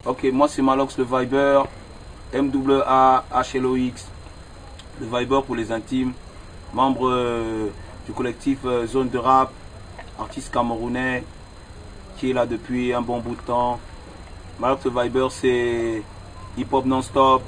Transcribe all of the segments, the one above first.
Ok, moi c'est Malox le Viber, MWAHLOX, le Viber pour les intimes, membre du collectif Zone de Rap, artiste camerounais qui est là depuis un bon bout de temps. Malox le Viber c'est hip-hop non-stop.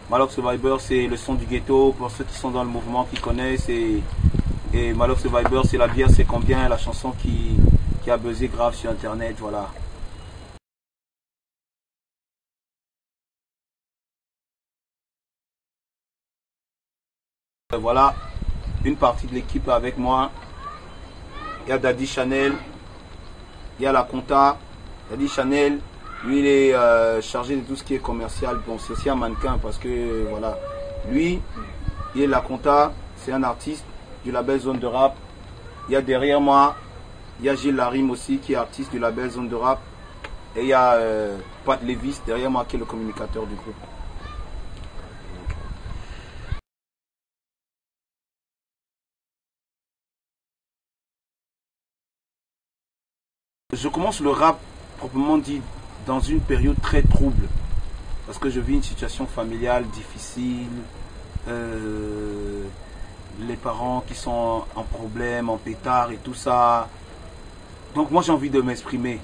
Malox le Viber c'est le son du ghetto pour ceux qui sont dans le mouvement, qui connaissent. Et Malox le Viber c'est la bière c'est combien, la chanson qui a buzzé grave sur internet, voilà. Voilà une partie de l'équipe avec moi. Il y a Daddy Chanel, il y a la compta. Daddy Chanel, lui il est chargé de tout ce qui est commercial. Bon, c'est aussi un mannequin parce que voilà, lui il est la compta, c'est un artiste du label Zone de Rap. Il y a derrière moi, il y a Gilles Larim aussi qui est artiste du label Zone de Rap. Et il y a Pat Levis derrière moi qui est le communicateur du groupe. Je commence le rap proprement dit dans une période très trouble parce que je vis une situation familiale difficile, les parents qui sont en problème, en pétard et tout ça. Donc moi j'ai envie de m'exprimer.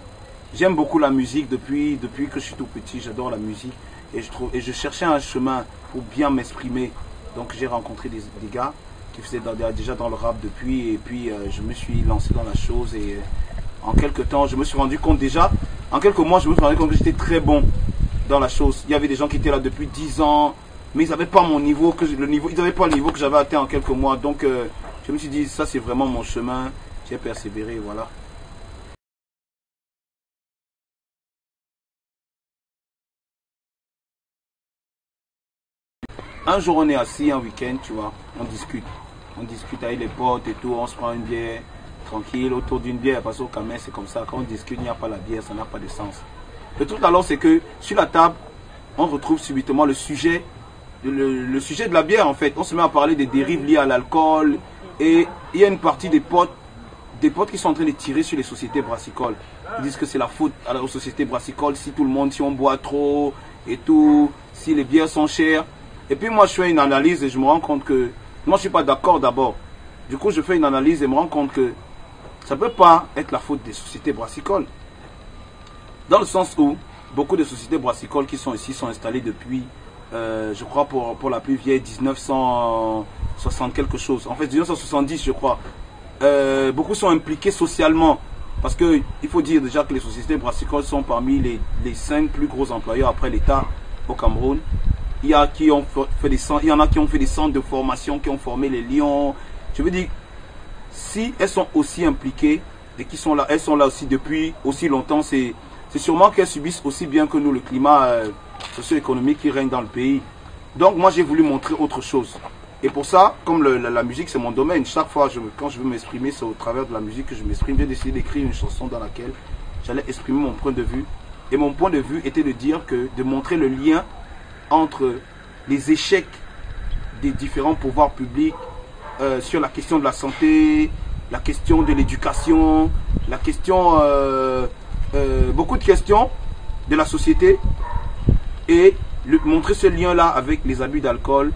J'aime beaucoup la musique depuis que je suis tout petit, j'adore la musique et je cherchais un chemin pour bien m'exprimer. Donc j'ai rencontré des gars qui faisaient déjà dans le rap depuis et puis je me suis lancé dans la chose et en quelques temps, je me suis rendu compte déjà, en quelques mois, je me suis rendu compte que j'étais très bon dans la chose. Il y avait des gens qui étaient là depuis 10 ans, mais ils n'avaient pas mon niveau, ils n'avaient pas le niveau que j'avais atteint en quelques mois. Donc, je me suis dit, ça c'est vraiment mon chemin. J'ai persévéré, voilà. Un jour, on est assis, un week-end, tu vois, on discute. On discute avec les potes et tout, on se prend une bière, tranquille, autour d'une bière, parce qu'au Cameroun, c'est comme ça. Quand on discute, il n'y a pas la bière, ça n'a pas de sens. Le truc alors, c'est que sur la table, on retrouve subitement le sujet de la bière, en fait. On se met à parler des dérives liées à l'alcool. Et il y a une partie des potes qui sont en train de tirer sur les sociétés brassicoles. Ils disent que c'est la faute aux sociétés brassicoles si tout le monde, si on boit trop et tout, si les bières sont chères. Et puis moi, je fais une analyse et je me rends compte que moi, je ne suis pas d'accord d'abord. Du coup, je fais une analyse et me rends compte que ça ne peut pas être la faute des sociétés brassicoles. Dans le sens où beaucoup de sociétés brassicoles qui sont ici sont installées depuis, je crois pour la plus vieille, 1960 quelque chose. En fait, 1970, je crois. Beaucoup sont impliqués socialement. Parce qu'il faut dire déjà que les sociétés brassicoles sont parmi les 5 plus gros employeurs après l'État au Cameroun. Il y en a qui ont fait des centres de formation, qui ont formé les lions. Je veux dire, si elles sont aussi impliquées et elles sont là aussi depuis aussi longtemps, c'est sûrement qu'elles subissent aussi bien que nous le climat socio-économique qui règne dans le pays. Donc moi j'ai voulu montrer autre chose. Et pour ça, comme la musique c'est mon domaine, chaque fois quand je veux m'exprimer, c'est au travers de la musique que je m'exprime. J'ai décidé d'écrire une chanson dans laquelle j'allais exprimer mon point de vue. Et mon point de vue était de montrer le lien entre les échecs des différents pouvoirs publics sur la question de la santé, la question de l'éducation, la question, beaucoup de questions de la société et montrer ce lien-là avec les abus d'alcool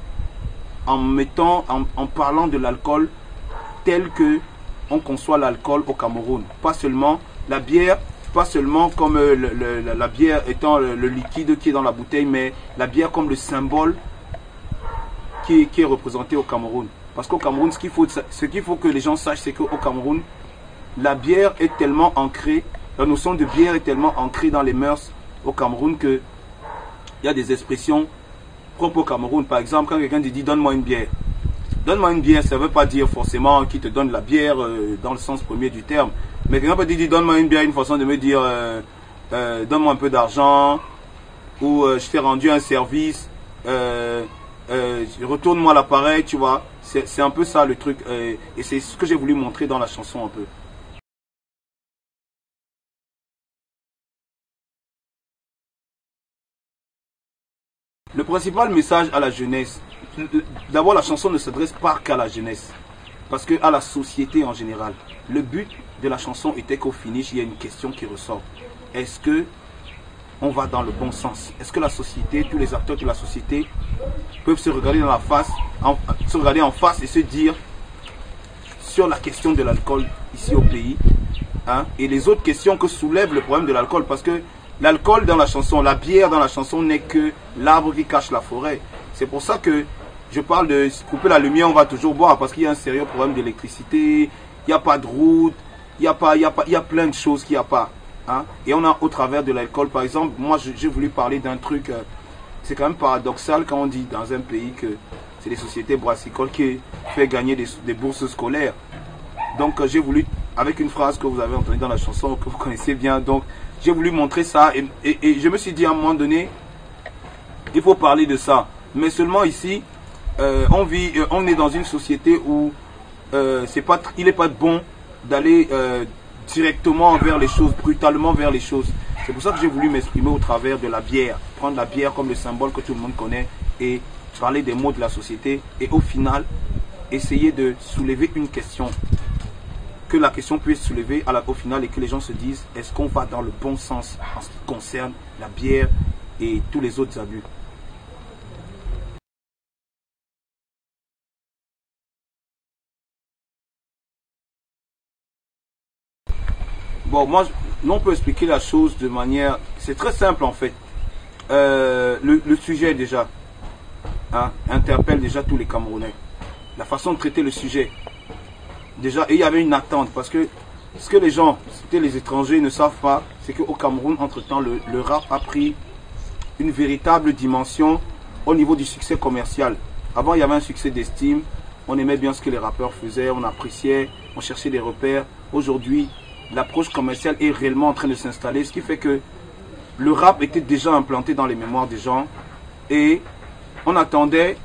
en parlant de l'alcool tel que on conçoit l'alcool au Cameroun. Pas seulement la bière, pas seulement comme la bière étant le liquide qui est dans la bouteille, mais la bière comme le symbole qui est représenté au Cameroun. Parce qu'au Cameroun, ce qu'il faut que les gens sachent, c'est qu'au Cameroun, la bière est tellement ancrée, la notion de bière est tellement ancrée dans les mœurs au Cameroun que il y a des expressions propres au Cameroun. Par exemple, quand quelqu'un te dit donne-moi une bière. Donne-moi une bière, ça ne veut pas dire forcément qu'il te donne la bière dans le sens premier du terme. Mais quelqu'un peut te dire donne-moi une bière, une façon de me dire donne-moi un peu d'argent ou je t'ai rendu un service, retourne-moi l'appareil, tu vois. C'est un peu ça le truc et c'est ce que j'ai voulu montrer dans la chanson un peu. Le principal message à la jeunesse, d'abord la chanson ne s'adresse pas qu'à la jeunesse, parce qu'à la société en général. Le but de la chanson était qu'au finish, il y a une question qui ressort. Est-ce que on va dans le bon sens? Est-ce que la société, tous les acteurs de la société peuvent se regarder dans la face, se regarder en face et se dire sur la question de l'alcool ici au pays, hein, et les autres questions que soulève le problème de l'alcool, parce que l'alcool dans la chanson, la bière dans la chanson n'est que l'arbre qui cache la forêt. C'est pour ça que je parle de couper la lumière, on va toujours boire, parce qu'il y a un sérieux problème d'électricité, il n'y a pas de route, il y a plein de choses qu'il n'y a pas. Hein? Et on a au travers de l'alcool, par exemple, moi j'ai voulu parler d'un truc, c'est quand même paradoxal quand on dit dans un pays que c'est les sociétés brassicoles qui fait gagner des bourses scolaires. Donc j'ai voulu, avec une phrase que vous avez entendue dans la chanson, que vous connaissez bien, donc j'ai voulu montrer ça et je me suis dit à un moment donné, il faut parler de ça. Mais seulement ici, on est dans une société où il n'est pas bon d'aller directement vers les choses, brutalement vers les choses. C'est pour ça que j'ai voulu m'exprimer au travers de la bière, prendre la bière comme le symbole que tout le monde connaît et parler des mots de la société et au final, essayer de soulever une question, que la question puisse soulever au final et que les gens se disent, est-ce qu'on va dans le bon sens en ce qui concerne la bière et tous les autres abus. Bon, moi, on peut expliquer la chose de manière... C'est très simple en fait. Le sujet déjà interpelle déjà tous les Camerounais. La façon de traiter le sujet. Déjà, et il y avait une attente parce que ce que les gens, les étrangers ne savent pas, c'est qu'au Cameroun, entre-temps, le rap a pris une véritable dimension au niveau du succès commercial. Avant, il y avait un succès d'estime. On aimait bien ce que les rappeurs faisaient, on appréciait, on cherchait des repères. Aujourd'hui, l'approche commerciale est réellement en train de s'installer, ce qui fait que le rap était déjà implanté dans les mémoires des gens et on attendait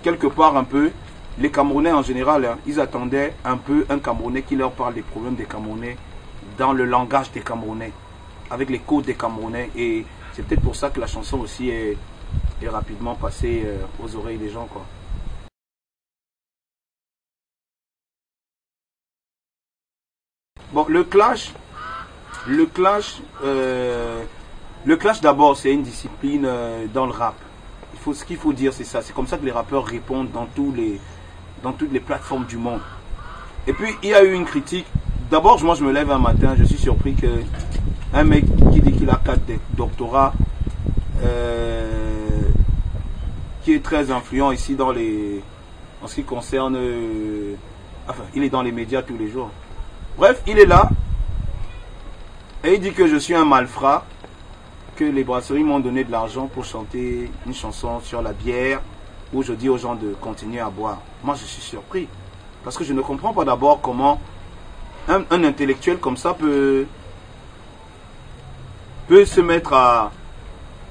quelque part un peu, les Camerounais en général, hein, ils attendaient un peu un Camerounais qui leur parle des problèmes des Camerounais dans le langage des Camerounais, avec les codes des Camerounais et c'est peut-être pour ça que la chanson aussi est rapidement passée aux oreilles des gens, quoi. Bon, le clash d'abord, c'est une discipline dans le rap. Ce qu'il faut dire, c'est ça. C'est comme ça que les rappeurs répondent dans toutes les plateformes du monde. Et puis, il y a eu une critique. D'abord, moi, je me lève un matin, je suis surpris qu'un mec qui dit qu'il a 4 doctorats, qui est très influent ici en ce qui concerne... enfin, il est dans les médias tous les jours. Bref, il est là et il dit que je suis un malfrat, que les brasseries m'ont donné de l'argent pour chanter une chanson sur la bière où je dis aux gens de continuer à boire. Moi, je suis surpris parce que je ne comprends pas d'abord comment un intellectuel comme ça peut se mettre à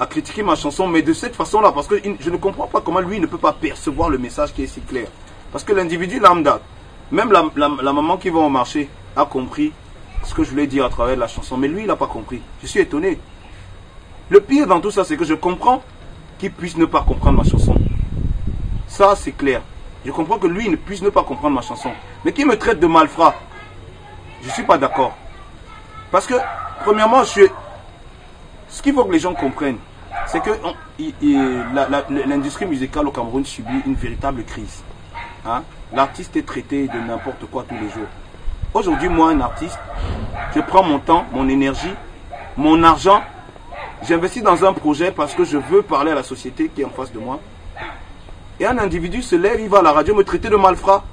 critiquer ma chanson, mais de cette façon-là, parce que je ne comprends pas comment lui ne peut pas percevoir le message qui est si clair. Parce que l'individu lambda, même la maman qui va au marché, a compris ce que je voulais dire à travers la chanson, mais lui il n'a pas compris. Je suis étonné. Le pire dans tout ça, c'est que je comprends qu'il puisse ne pas comprendre ma chanson. Ça c'est clair. Je comprends que lui ne puisse ne pas comprendre ma chanson, mais qu'il me traite de malfrat, je ne suis pas d'accord. Parce que premièrement, ce qu'il faut que les gens comprennent, c'est que l'industrie musicale au Cameroun subit une véritable crise. Hein? L'artiste est traité de n'importe quoi tous les jours. Aujourd'hui, moi, un artiste, je prends mon temps, mon énergie, mon argent, j'investis dans un projet parce que je veux parler à la société qui est en face de moi. Et un individu se lève, il va à la radio me traiter de malfrat.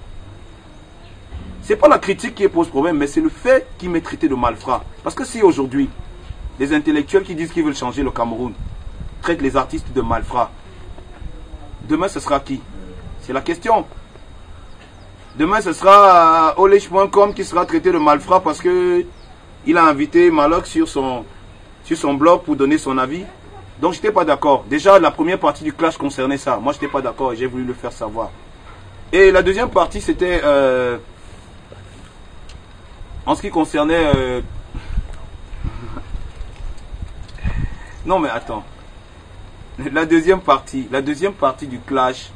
Ce n'est pas la critique qui pose problème, mais c'est le fait qu'il m'ait traité de malfrat. Parce que si aujourd'hui, les intellectuels qui disent qu'ils veulent changer le Cameroun traitent les artistes de malfrats, demain ce sera qui? C'est la question. Demain, ce sera Olech.com qui sera traité de malfrat parce qu'il a invité Maloc sur son blog pour donner son avis. Donc, je n'étais pas d'accord. Déjà, la première partie du clash concernait ça. Moi, je n'étais pas d'accord et j'ai voulu le faire savoir. Et la deuxième partie, c'était en ce qui concernait... Non, mais attends. La deuxième partie du clash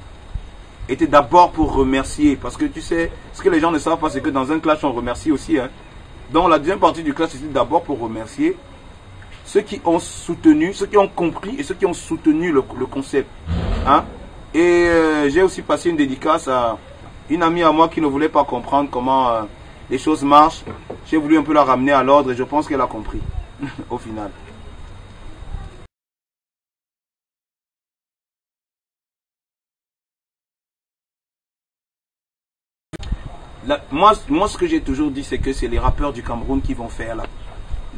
était d'abord pour remercier, parce que tu sais, ce que les gens ne savent pas, c'est que dans un clash, on remercie aussi. Hein. Donc la deuxième partie du clash, c'était d'abord pour remercier ceux qui ont soutenu, ceux qui ont compris et ceux qui ont soutenu le concept. Hein? Et j'ai aussi passé une dédicace à une amie à moi qui ne voulait pas comprendre comment les choses marchent. J'ai voulu un peu la ramener à l'ordre et je pense qu'elle a compris au final. Moi, ce que j'ai toujours dit, c'est que c'est les rappeurs du Cameroun qui vont faire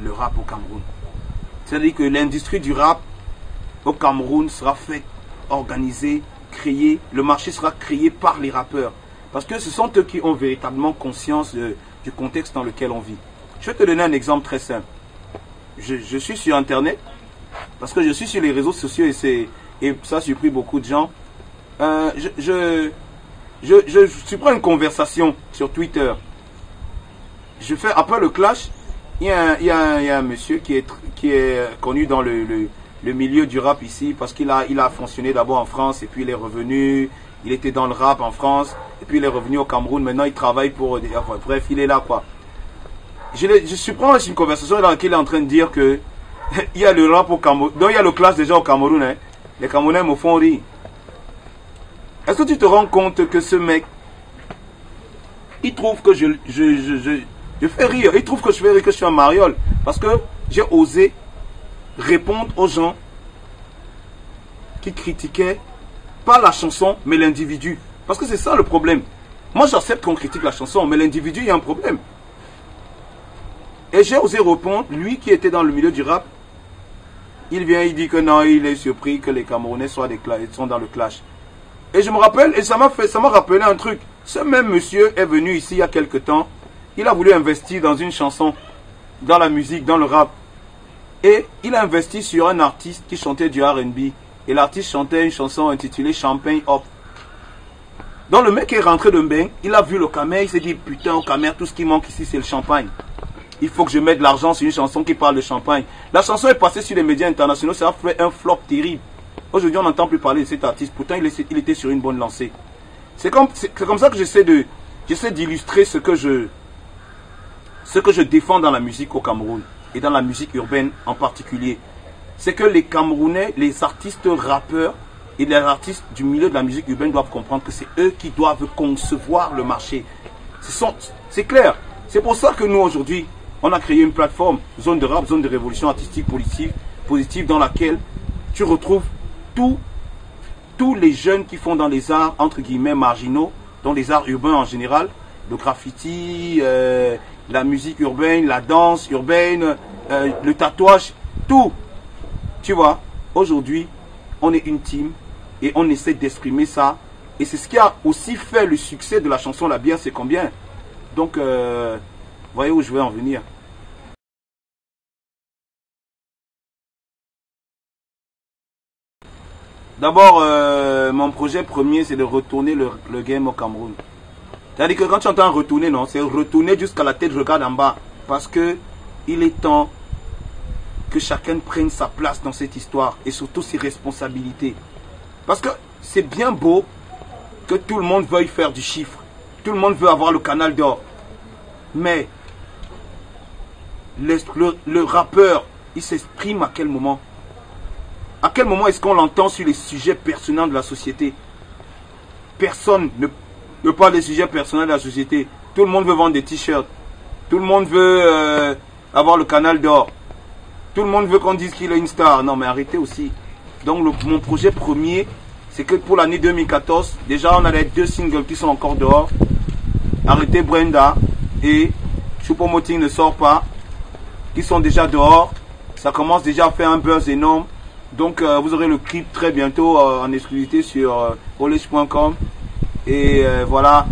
le rap au Cameroun. C'est-à-dire que l'industrie du rap au Cameroun sera faite, organisée, créée. Le marché sera créé par les rappeurs. Parce que ce sont eux qui ont véritablement conscience du contexte dans lequel on vit. Je vais te donner un exemple très simple. Je suis sur Internet, parce que je suis sur les réseaux sociaux et ça surpris beaucoup de gens. Je prends une conversation sur Twitter. Je fais, après le clash, il y a un monsieur qui est connu dans le milieu du rap ici, parce qu'il a fonctionné d'abord en France et puis il est revenu. Il était dans le rap en France et puis il est revenu au Cameroun. Maintenant il travaille pour... Bref, il est là quoi. Je surprends une conversation dans laquelle il est en train de dire que il y a le rap au Cameroun. Donc il y a le clash déjà au Cameroun. Hein. Les Camerounais me font rire. Est-ce que tu te rends compte que ce mec, il trouve que je fais rire. Il trouve que je fais rire, que je suis un mariole. Parce que j'ai osé répondre aux gens qui critiquaient pas la chanson, mais l'individu. Parce que c'est ça le problème. Moi, j'accepte qu'on critique la chanson, mais l'individu, il y a un problème. Et j'ai osé répondre, lui qui était dans le milieu du rap, il vient, il dit que non, il est surpris que les Camerounais sont dans le clash. Et je me rappelle, et ça m'a rappelé un truc. Ce même monsieur est venu ici il y a quelque temps. Il a voulu investir dans une chanson, dans la musique, dans le rap. Et il a investi sur un artiste qui chantait du R&B. Et l'artiste chantait une chanson intitulée Champagne Hop. Donc le mec est rentré de bain, il a vu le Camer, il s'est dit putain au Camer, tout ce qui manque ici c'est le champagne. Il faut que je mette de l'argent sur une chanson qui parle de champagne. La chanson est passée sur les médias internationaux, ça a fait un flop terrible. Aujourd'hui on n'entend plus parler de cet artiste, pourtant il était sur une bonne lancée. C'est comme ça que j'essaie d'illustrer ce que je défends dans la musique au Cameroun et dans la musique urbaine en particulier. C'est que les Camerounais, les artistes rappeurs et les artistes du milieu de la musique urbaine doivent comprendre que c'est eux qui doivent concevoir le marché. C'est clair. C'est pour ça que nous aujourd'hui, on a créé une plateforme, zone de rap, zone de révolution artistique positive dans laquelle tu retrouves tous les jeunes qui font dans les arts, entre guillemets, marginaux, dans les arts urbains en général, le graffiti, la musique urbaine, la danse urbaine, le tatouage, tout. Tu vois, aujourd'hui, on est une team et on essaie d'exprimer ça. Et c'est ce qui a aussi fait le succès de la chanson La bière, c'est combien. Donc, voyez où je vais en venir. D'abord, mon projet premier, c'est de retourner le game au Cameroun. C'est-à-dire que quand tu entends retourner, non, c'est retourner jusqu'à la tête, regarde en bas. Parce que il est temps que chacun prenne sa place dans cette histoire et surtout ses responsabilités. Parce que c'est bien beau que tout le monde veuille faire du chiffre. Tout le monde veut avoir le canal d'or. Mais le rappeur, il s'exprime à quel moment? À quel moment est-ce qu'on l'entend sur les sujets personnels de la société? Personne ne parle des sujets personnels de la société. Tout le monde veut vendre des t-shirts. Tout le monde veut avoir le canal d'or. Tout le monde veut qu'on dise qu'il est une star. Non, mais arrêtez aussi. Donc, mon projet premier, c'est que pour l'année 2014, déjà, on a les 2 singles qui sont encore dehors. Arrêtez Brenda et Choupo-Moting ne sort pas. Qui sont déjà dehors. Ça commence déjà à faire un buzz énorme. Donc, vous aurez le clip très bientôt en exclusivité sur olish.com. Et voilà,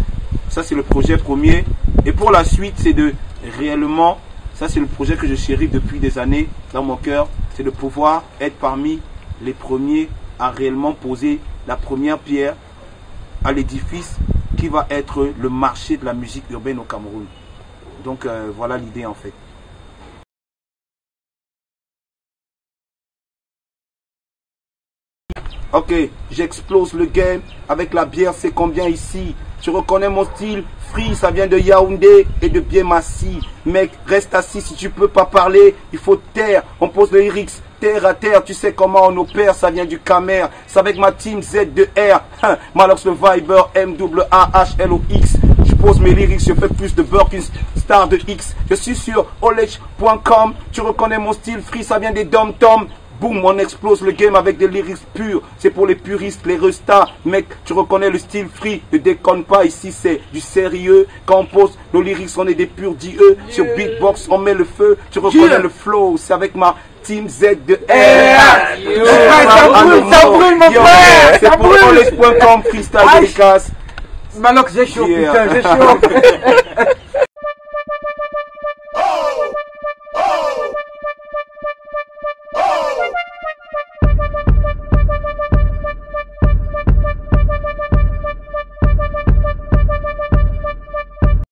ça c'est le projet premier. Et pour la suite, c'est de réellement... Ça, c'est le projet que je chéris depuis des années dans mon cœur. C'est de pouvoir être parmi les premiers à réellement poser la première pierre à l'édifice qui va être le marché de la musique urbaine au Cameroun. Donc, voilà l'idée en fait. Ok, j'explose le game avec la bière, c'est combien ici? tu reconnais mon style. Free, ça vient de Yaoundé et de Biémassi. Mec, reste assis si tu peux pas parler, il faut taire. On pose le lyrics terre à terre, tu sais comment on opère, ça vient du Camer. C'est avec ma team Z2R. Malox le Viber, MAAHLOX. Je pose mes lyrics, je fais plus de beurre qu'une star de X. Je suis sur olech.com, tu reconnais mon style. Free, ça vient des dom-toms. Boum, on explose le game avec des lyrics purs. C'est pour les puristes, les restas. Mec, tu reconnais le style Free. Ne déconne pas, ici c'est du sérieux. Quand on pose nos lyrics, on est des purs d'IE. Sur Beatbox, on met le feu. Tu reconnais le flow. C'est avec ma team Z de R. Ça brûle, mon frère. C'est pour olech.com, freestyle dédicace. Malox, j'ai chaud, putain, j'ai chaud.